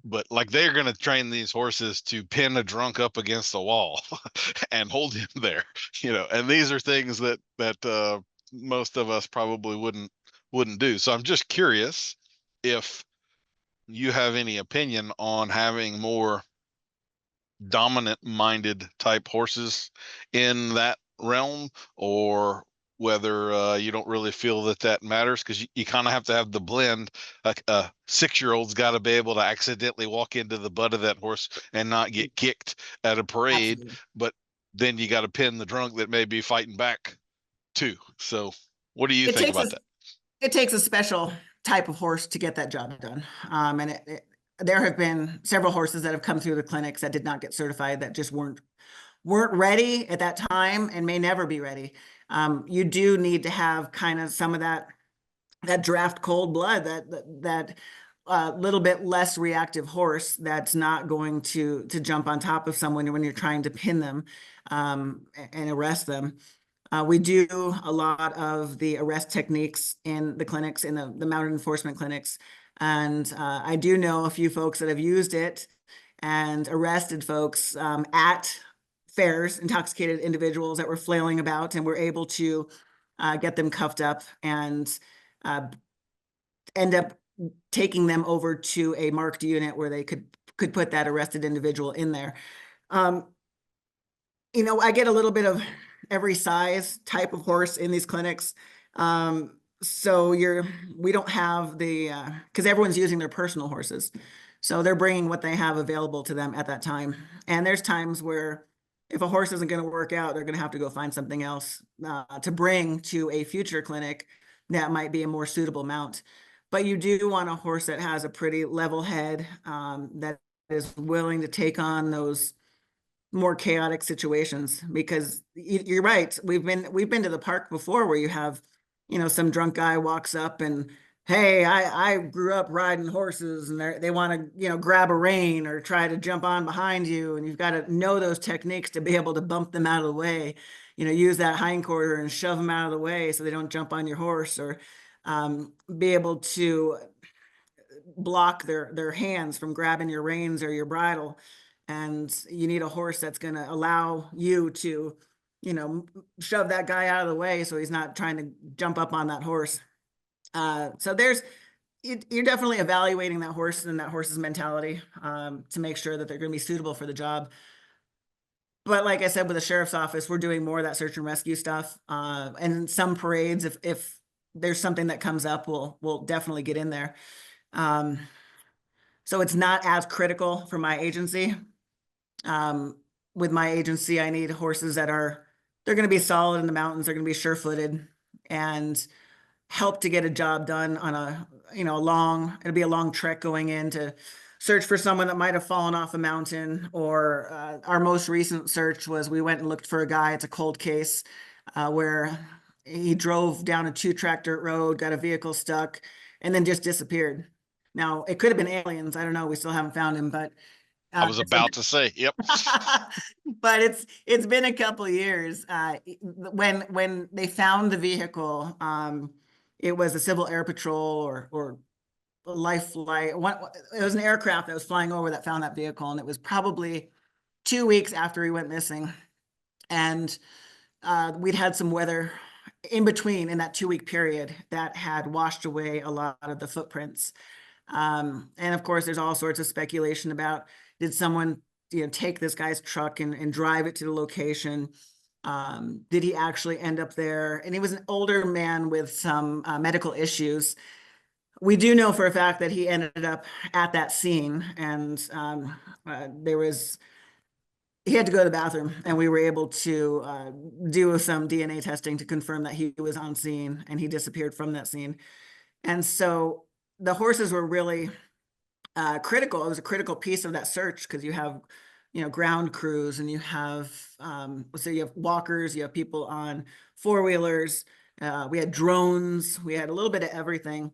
but like they're going to train these horses to pin a drunk up against the wall and hold him there, and these are things that most of us probably wouldn't do. So I'm just curious if you have any opinion on having more dominant minded type horses in that realm, or whether you don't really feel that matters, because you kind of have to have the blend. Like a 6-year-old's got to be able to accidentally walk into the butt of that horse and not get kicked at a parade, Absolutely. but then you got to pin the drunk that may be fighting back too. So what do you It think takes a about that? it takes a special type of horse to get that job done. And there have been several horses that have come through the clinics that did not get certified, that just weren't ready at that time and may never be ready. You do need to have kind of some of that draft cold blood, that little bit less reactive horse that's not going to jump on top of someone when you're trying to pin them and arrest them. We do a lot of the arrest techniques in the clinics, in the mounted enforcement clinics. And I do know a few folks that have used it and arrested folks at fairs, intoxicated individuals that were flailing about, and were able to get them cuffed up and uh, end up taking them over to a marked unit where they could put that arrested individual in there. Um, I get a little bit of every size type of horse in these clinics. So we don't have because everyone's using their personal horses. So they're bringing what they have available to them at that time. And there's times where if a horse isn't going to work out, they're going to have to go find something else to bring to a future clinic that might be a more suitable mount. But you do want a horse that has a pretty level head, that is willing to take on those more chaotic situations, because you're right. We've been to the park before where you have, some drunk guy walks up and, hey, I grew up riding horses, and they want to, grab a rein or try to jump on behind you, and you've got to know those techniques to be able to bump them out of the way. Use that hind quarter and shove them out of the way so they don't jump on your horse, or be able to block their hands from grabbing your reins or your bridle. And you need a horse that's going to allow you to, shove that guy out of the way so he's not trying to jump up on that horse. So you're definitely evaluating that horse and that horse's mentality, to make sure that they're going to be suitable for the job. But like I said, with the sheriff's office, we're doing more of that search and rescue stuff. And some parades, if there's something that comes up, we'll definitely get in there. Um, so it's not as critical for my agency. Um, with my agency, I need horses they're going to be solid in the mountains. They're going to be sure-footed and help to get a job done on it'll be a long trek going in to search for someone that might have fallen off a mountain. Or our most recent search was, we went and looked for a guy. It's a cold case, where he drove down a 2-track dirt road, got a vehicle stuck, and then just disappeared. Now, it could have been aliens. I don't know. We still haven't found him, but I was it's been about to say, yep. but it's been a couple of years. When they found the vehicle, it was a Civil Air Patrol or Life Flight. It was an aircraft that was flying over that found that vehicle, and it was probably 2 weeks after he went missing. And we'd had some weather in between, in that 2-week period, that had washed away a lot of the footprints. And of course, there's all sorts of speculation about, did someone, take this guy's truck and drive it to the location? Did he actually end up there? And he was an older man with some medical issues. We do know for a fact that he ended up at that scene, and he had to go to the bathroom, and we were able to do some DNA testing to confirm that he was on scene, and he disappeared from that scene. And so the horses were really critical. It was a critical piece of that search, because you have, ground crews, and you have, so you have walkers, you have people on 4-wheelers. We had drones, we had a little bit of everything.